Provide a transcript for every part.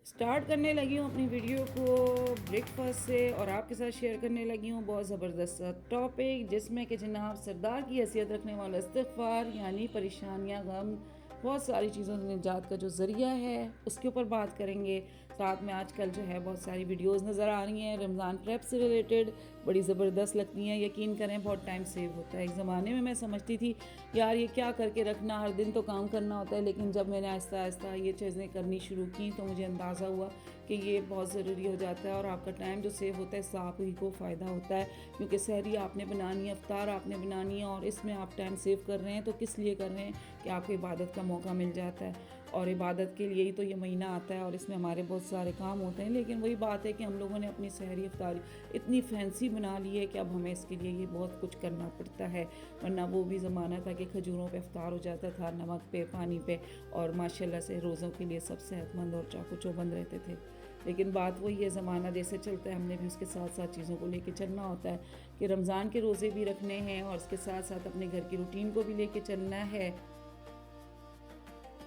Start करने लगी हूँ अपनी वीडियो को ब्रेकफास्ट से और आपके साथ शेयर करने लगी हूँ बहुत ज़बरदस्त टॉपिक जिसमें कि जनाब सरदार की हैसियत रखने वाला इस्तिग़फ़ार यानी परेशानियाँ गम बहुत सारी चीज़ों से निजात का जो ज़रिया है उसके ऊपर बात करेंगे। साथ में आजकल जो है बहुत सारी वीडियोस नज़र आ रही हैं रमज़ान प्रेप से रिलेटेड, बड़ी ज़बरदस्त लगती हैं। यकीन करें बहुत टाइम सेव होता है। एक ज़माने में मैं समझती थी यार ये क्या करके रखना, हर दिन तो काम करना होता है, लेकिन जब मैंने आहिस्ता आहिस्ता ये चीज़ें करनी शुरू की तो मुझे अंदाज़ा हुआ कि ये बहुत ज़रूरी हो जाता है और आपका टाइम जो सेव होता है इससे आप ही को फ़ायदा होता है, क्योंकि सहरी आपने बनानी है, इफ्तार आपने बनानी है और इसमें आप टाइम सेव कर रहे हैं तो किस लिए कर रहे हैं कि आपको इबादत का मौका मिल जाता है। और इबादत के लिए ही तो ये महीना आता है और इसमें हमारे बहुत सारे काम होते हैं, लेकिन वही बात है कि हम लोगों ने अपनी सहरी इफ्तारी इतनी फैंसी बना ली है कि अब हमें इसके लिए ये बहुत कुछ करना पड़ता है। वरना वो भी ज़माना था कि खजूरों पे इफ्तार हो जाता था, नमक पे, पानी पे, और माशाल्लाह से रोज़ों के लिए सब सेहतमंद और चाकू चौबंद रहते थे। लेकिन बात वही है, ज़माना जैसे चलता है हमने भी उसके साथ साथ चीज़ों को लेके चलना होता है कि रमज़ान के रोज़े भी रखने हैं और उसके साथ साथ अपने घर की रूटीन को भी लेके चलना है।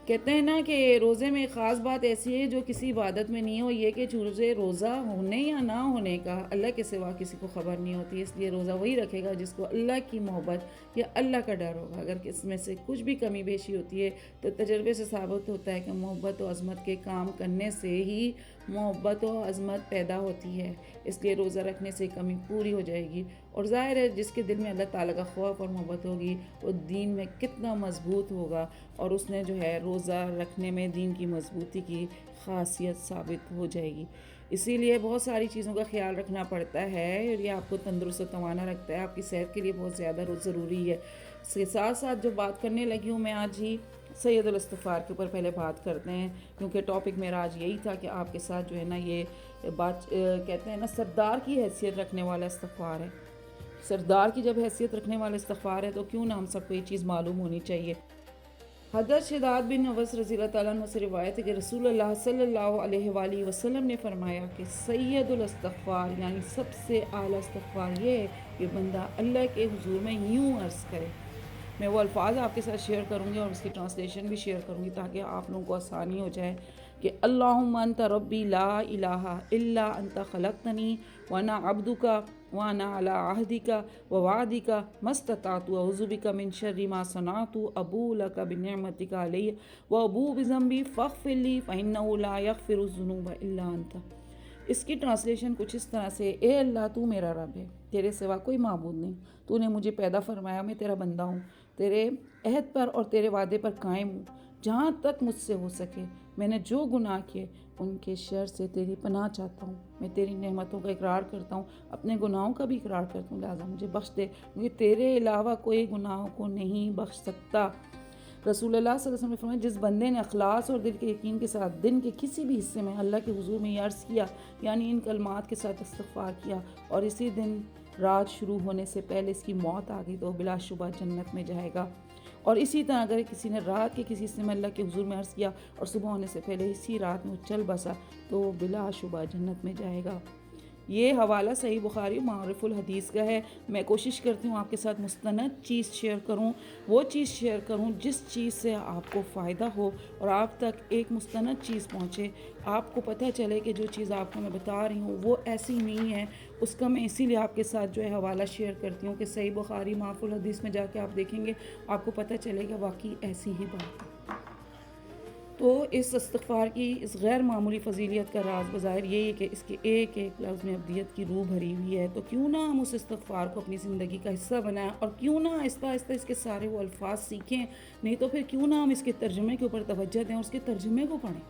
कहते हैं ना कि रोज़े में ख़ास बात ऐसी है जो किसी इबादत में नहीं हो, ये कि चूज़े रोज़ा होने या ना होने का अल्लाह के सिवा किसी को ख़बर नहीं होती। इसलिए रोज़ा वही रखेगा जिसको अल्लाह की मोहब्बत या अल्लाह का डर होगा। अगर इसमें से कुछ भी कमी बेशी होती है तो तजर्बे से साबित होता है कि मोहब्बत और अज़मत के काम करने से ही मोहब्बत और अज़मत पैदा होती है। इसलिए रोज़ा रखने से कमी पूरी हो जाएगी और ज़ाहिर है जिसके दिल में अल्लाह ताला का खौफ और मोहब्बत होगी वो दीन में कितना मजबूत होगा और उसने जो है रोज़ा रखने में दीन की मजबूती की खासियत साबित हो जाएगी। इसीलिए बहुत सारी चीज़ों का ख्याल रखना पड़ता है और ये आपको तंदुरुस्त तवाना रखता है, आपकी सेहत के लिए बहुत ज़्यादा ज़रूरी है। इसके साथ साथ जो बात करने लगी हूँ मैं आज ही सैयदुल इस्तिग़फ़ार के ऊपर पहले बात करते हैं, क्योंकि टॉपिक मेरा आज यही था कि आपके साथ जो है ना ये बात कहते हैं ना सरदार की हैसियत रखने वाला इस्तिग़फ़ार है। सरदार की जब हैसियत रखने वाला इस्तिग़फ़ार है तो क्यों ना हम सबको ये चीज़ मालूम होनी चाहिए। हज़रत शदाद बिन अवस रज़ियल्लाहु तआला अन्हु से रिवायत है कि रसूलुल्लाह सल्लल्लाहु अलैहि वसल्लम ने फरमाया कि सैयदुल इस्तिग़फ़ार यानी सबसे आला इस्तिग़फ़ार ये है कि बंदा अल्लाह के हुज़ूर में यूँ अर्ज़ करे। मैं वो अल्फ़ाज़ आपके साथ शेयर करूँगी और उसकी ट्रांसलेशन भी शेयर करूँगी ताकि आप लोगों को आसानी हो जाए कि अल्लाहुम्मा अंता रब्बी ला इलाहा इल्ला अंता खलक़तनी व अना अब्दुका व अना अला अहदिका व वादिका मस्ततातु अऊज़ु बिका मिन शर्रि मा सनातु अबू लका बिनिअमतिका अलैया व अबू बिज़ंबी फ़ग़फ़िरली फ़इन्नहु ला यग़फ़िरु ज़ुनूबा इल्ला अंता। इसकी ट्रांसलेशन कुछ इस तरह से, ए अल्लाह तू मेरा रब है, तेरे सिवा कोई माबूद नहीं, तूने मुझे पैदा फरमाया, मैं तेरा बंदा हूँ, तेरे अहद पर और तेरे वादे पर कायम हूँ। जहाँ तक मुझसे हो सके मैंने जो गुनाह किए उनके शर से तेरी पनाह चाहता हूँ। मैं तेरी नेमतों का इकरार करता हूँ, अपने गुनाहों का भी इकरार करता हूँ, लिहाजा मुझे बख्श दे, क्योंकि तेरे अलावा कोई गुनाहों को नहीं बख्श सकता। रसूलुल्लाह सल्लल्लाहु अलैहि वसल्लम ने फरमाया जिस बंदे ने अखलास और दिल के यकीन के साथ दिन के किसी भी हिस्से में अल्लाह के हुजूर में अर्ज़ किया यानी इन कलमात के साथ इस्तिग़फ़ार किया और इसी दिन रात शुरू होने से पहले इसकी मौत आ गई तो बिलाशुबा जन्नत में जाएगा। और इसी तरह अगर किसी ने रात के किसी हिस्से में अल्लाह के हुजूर में अर्ज़ किया और सुबह होने से पहले इसी रात में चल बसा तो वो बिलाशुबा जन्नत में जाएगा। ये हवाला सही बुखारी मारिफुल हदीस का है। मैं कोशिश करती हूँ आपके साथ मुस्तनद चीज़ शेयर करूँ, वो चीज़ शेयर करूँ जिस चीज़ से आपको फ़ायदा हो और आप तक एक मुस्तनद चीज़ पहुँचे, आपको पता चले कि जो चीज़ आपको मैं बता रही हूँ वो ऐसी नहीं है। उसका मैं इसीलिए आपके साथ जो है हवाला शेयर करती हूँ कि सही बुखारी मारिफुल हदीस में जाके आप देखेंगे आपको पता चलेगा वाकई ऐसी ही बात है। तो इस इस्तिग़फ़ार की इस गैर मामूली फ़जीलियत का राज बज़ाहिर यही है कि इसके एक एक लफ्ज़ में अब्दियत की रूह भरी हुई है। तो क्यों ना हम उस इस्तिग़फ़ार को अपनी ज़िंदगी का हिस्सा बनाएं और क्यों ना आहिस्ता आहिस्ता इसके सारे वो अल्फाज सीखें, नहीं तो फिर क्यों ना हम इसके तर्जुमे के ऊपर तवज्जो दें और उसके तर्जुमे को पढ़ें।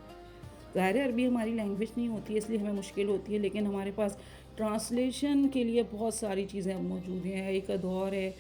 ज़ाहिर है अरबी हमारी लैंग्वेज नहीं होती है इसलिए हमें मुश्किल होती है, लेकिन हमारे पास ट्रांसलेशन के लिए बहुत सारी चीज़ें अब मौजूद हैं। एक दौर है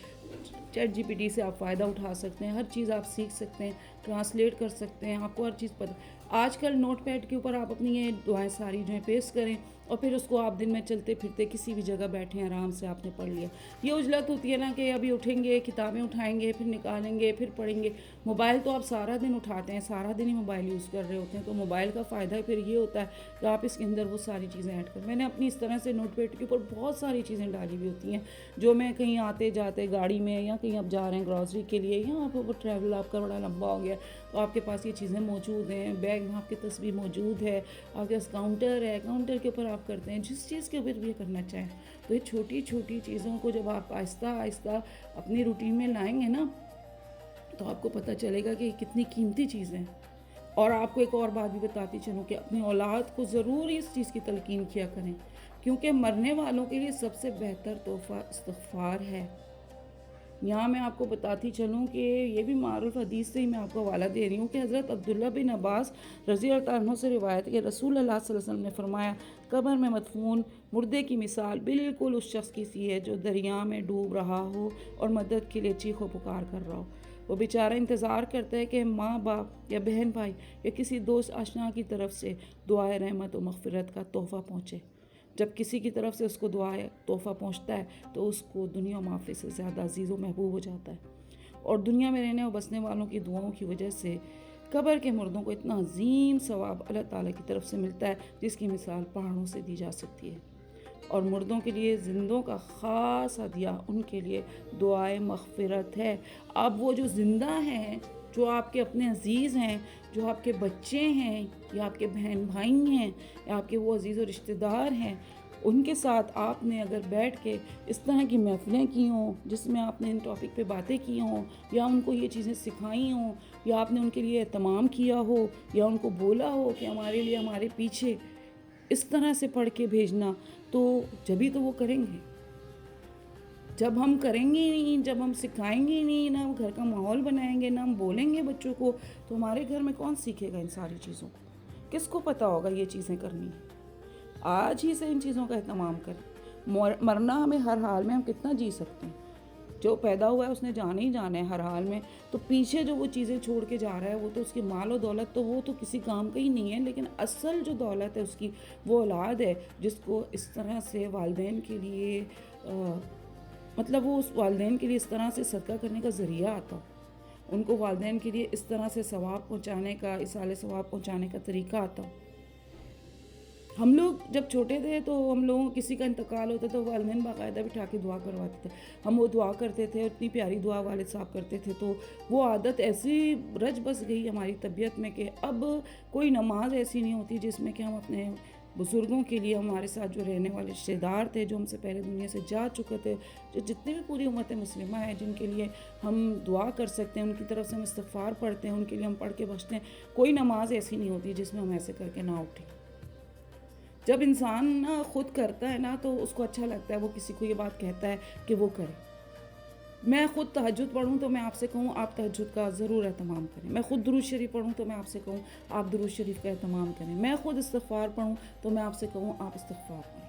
चैट जीपीटी से आप फ़ायदा उठा सकते हैं, हर चीज़ आप सीख सकते हैं, ट्रांसलेट कर सकते हैं, आपको हर चीज़ पता। आजकल नोट पैड के ऊपर आप अपनी ये दुआएं सारी जो है पेस्ट करें और फिर उसको आप दिन में चलते फिरते किसी भी जगह बैठे आराम से आपने पढ़ लिया। ये उजलत होती है ना कि अभी उठेंगे किताबें उठाएंगे फिर निकालेंगे फिर पढ़ेंगे। मोबाइल तो आप सारा दिन उठाते हैं, सारा दिन ही मोबाइल यूज़ कर रहे होते हैं, तो मोबाइल का फ़ायदा फिर ये होता है कि आप इसके अंदर वो सारी चीज़ें ऐड कर। मैंने अपनी इस तरह से नोट पैड के ऊपर बहुत सारी चीज़ें डाली हुई होती हैं जो मैं कहीं आते जाते गाड़ी में या कहीं आप जा रहे हैं ग्रॉसरी के लिए या आप वो ट्रैवल आपका बड़ा लंबा हो गया تو آپ کے پاس یہ چیزیں موجود ہیں، بیگ میں آپ کی تصویر موجود ہے، آپ کے پاس کاؤنٹر ہے، کاؤنٹر کے اوپر آپ کرتے ہیں جس چیز کے اوپر بھی یہ کرنا چاہیں. تو یہ چھوٹی چھوٹی چیزوں کو جب آپ آہستہ آہستہ اپنی روٹین میں لائیں گے نا تو آپ کو پتہ چلے گا کہ یہ کتنی قیمتی چیزیں ہیں. اور آپ کو ایک اور بات بھی بتاتی چلوں کہ اپنی اولاد کو ضرور اس چیز کی تلقین کیا کریں، کیونکہ مرنے والوں کے لیے سب سے بہتر تحفہ استغفار ہے. یہاں میں آپ کو بتاتی چلوں کہ یہ بھی معروف حدیث سے ہی میں آپ کو حوالہ دے رہی ہوں کہ حضرت عبداللہ بن عباس رضی اللہ عنہ سے روایت کہ رسول اللہ صلی اللہ علیہ وسلم نے فرمایا، قبر میں مدفون مردے کی مثال بالکل اس شخص کی سی ہے جو دریا میں ڈوب رہا ہو اور مدد کے لیے چیخ و پکار کر رہا ہو. وہ بیچارہ انتظار کرتا ہے کہ ماں باپ یا بہن بھائی یا کسی دوست آشنا کی طرف سے دعائے رحمت و مغفرت کا تحفہ پہنچے. جب کسی کی طرف سے اس کو دعا تحفہ پہنچتا ہے تو اس کو دنیا و مافی سے زیادہ عزیز و محبوب ہو جاتا ہے. اور دنیا میں رہنے اور بسنے والوں کی دعاؤں کی وجہ سے قبر کے مردوں کو اتنا عظیم ثواب اللہ تعالیٰ کی طرف سے ملتا ہے جس کی مثال پہاڑوں سے دی جا سکتی ہے. اور مردوں کے لیے زندوں کا خاص ہدیہ ان کے لیے دعائے مغفرت ہے. اب وہ جو زندہ ہیں، جو آپ کے اپنے عزیز ہیں، جو آپ کے بچے ہیں یا آپ کے بہن بھائی ہیں یا آپ کے وہ عزیز و رشتہ دار ہیں، ان کے ساتھ آپ نے اگر بیٹھ کے اس طرح کی محفلیں کی ہوں جس میں آپ نے ان ٹاپک پہ باتیں کی ہوں یا ان کو یہ چیزیں سکھائی ہوں یا آپ نے ان کے لیے اہتمام کیا ہو یا ان کو بولا ہو کہ ہمارے لیے ہمارے پیچھے اس طرح سے پڑھ کے بھیجنا، تو جبھی تو وہ کریں گے. جب ہم کریں گے نہیں، جب ہم سکھائیں گے نہیں، نہ ہم گھر کا ماحول بنائیں گے، نہ ہم بولیں گے بچوں کو، تو ہمارے گھر میں کون سیکھے گا ان ساری چیزوں کو؟ کس کو پتہ ہوگا یہ چیزیں کرنی ہیں؟ آج ہی سے ان چیزوں کا اہتمام کریں. مرنا ہمیں ہر حال میں، ہم کتنا جی سکتے ہیں. جو پیدا ہوا ہے اس نے جانا ہی جانا ہے ہر حال میں. تو پیچھے جو وہ چیزیں چھوڑ کے جا رہا ہے وہ تو اس کی مال و دولت تو وہ تو کسی کام کا ہی نہیں ہے، لیکن اصل جو دولت ہے اس کی وہ اولاد ہے جس کو اس طرح سے والدین کے لیے مطلب وہ اس والدین کے لیے اس طرح سے صدقہ کرنے کا ذریعہ آتا، ان کو والدین کے لیے اس طرح سے ثواب پہنچانے کا، ایصال ثواب پہنچانے کا طریقہ آتا. ہم لوگ جب چھوٹے تھے تو ہم لوگوں کسی کا انتقال ہوتا تو والدین باقاعدہ بٹھا کے دعا کرواتے تھے. ہم وہ دعا کرتے تھے، اتنی پیاری دعا والد صاحب کرتے تھے. تو وہ عادت ایسی رچ بس گئی ہماری طبیعت میں کہ اب کوئی نماز ایسی نہیں ہوتی جس میں کہ ہم اپنے بزرگوں کے لیے، ہمارے ساتھ جو رہنے والے رشتہ دار تھے، جو ہم سے پہلے دنیا سے جا چکے تھے، جو جتنی بھی پوری امت مسلمہ ہیں جن کے لیے ہم دعا کر سکتے ہیں، ان کی طرف سے ہم استغفار پڑھتے ہیں، ان کے لیے ہم پڑھ کے بخشتے ہیں، کوئی نماز ایسی نہیں ہوتی جس میں ہم ایسے کر کے نہ اٹھیں. جب انسان نا خود کرتا ہے نا تو اس کو اچھا لگتا ہے، وہ کسی کو یہ بات کہتا ہے کہ وہ کرے. میں خود تہجد پڑھوں تو میں آپ سے کہوں آپ تہجد کا ضرور اہتمام کریں. میں خود درود شریف پڑھوں تو میں آپ سے کہوں آپ درود شریف کا اہتمام کریں. میں خود استغفار پڑھوں تو میں آپ سے کہوں آپ استغفار پڑھیں.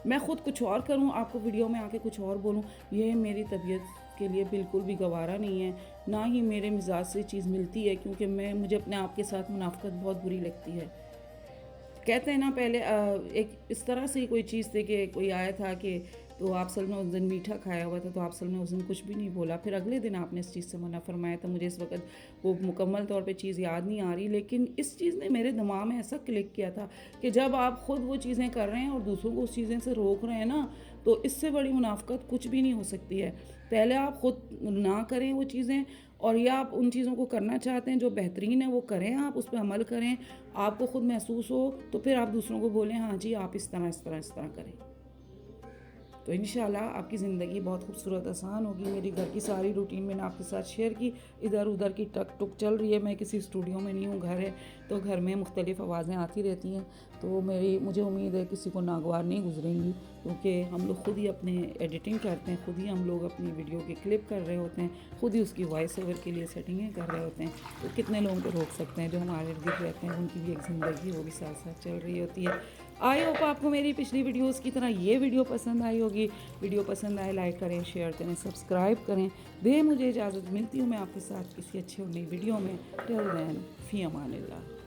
میں خود کچھ اور کروں، آپ کو ویڈیو میں آ کے کچھ اور بولوں، یہ میری طبیعت کے لیے بالکل بھی گوارا نہیں ہے، نہ ہی میرے مزاج سے چیز ملتی ہے، کیونکہ مجھے اپنے آپ کے ساتھ منافقت بہت بری لگتی ہے. کہتے ہیں نا پہلے ایک اس طرح سے کوئی چیز تھی کہ کوئی آیا تھا کہ تو آپ صلی اللہ علیہ وسلم نے اس دن میٹھا کھایا ہوا تھا تو آپ صلی اللہ علیہ وسلم نے اس دن کچھ بھی نہیں بولا. پھر اگلے دن آپ نے اس چیز سے منع فرمایا تھا. مجھے اس وقت وہ مکمل طور پہ چیز یاد نہیں آ رہی، لیکن اس چیز نے میرے دماغ میں ایسا کلک کیا تھا کہ جب آپ خود وہ چیزیں کر رہے ہیں اور دوسروں کو اس چیزیں سے روک رہے ہیں نا، تو اس سے بڑی منافقت کچھ بھی نہیں ہو سکتی ہے. پہلے آپ خود نہ کریں وہ چیزیں، اور یا آپ ان چیزوں کو کرنا چاہتے ہیں جو بہترین ہے وہ کریں، آپ اس پہ عمل کریں، آپ کو خود محسوس ہو تو پھر آپ دوسروں کو بولیں ہاں جی آپ اس طرح کریں. تو انشاءاللہ آپ کی زندگی بہت خوبصورت آسان ہوگی. میری گھر کی ساری روٹین میں نے آپ کے ساتھ شیئر کی. ادھر ادھر کی ٹک ٹک چل رہی ہے، میں کسی اسٹوڈیو میں نہیں ہوں، گھر ہے تو گھر میں مختلف آوازیں آتی رہتی ہیں. تو مجھے امید ہے کسی کو ناگوار نہیں گزریں گی، کیونکہ ہم لوگ خود ہی اپنے ایڈیٹنگ کرتے ہیں، خود ہی ہم لوگ اپنی ویڈیو کی کلپ کر رہے ہوتے ہیں، خود ہی اس کی وائس اوور کے لیے سیٹنگیں کر رہے ہوتے ہیں. تو کتنے لوگوں کو روک سکتے ہیں جو ہمارے ارد گرد رہتے ہیں، ان کی بھی ایک زندگی وہ بھی ساتھ ساتھ چل رہی ہوتی ہے. آئی ہوپ آپ کو میری پچھلی ویڈیوز کی طرح یہ ویڈیو پسند آئی ہوگی. ویڈیو پسند آئے لائک کریں، شیئر کریں، سبسکرائب کریں. دیں مجھے اجازت، ملتی ہوں میں آپ کے ساتھ کسی اچھی اور نئی ویڈیو میں. ٹل دین فی امان اللہ.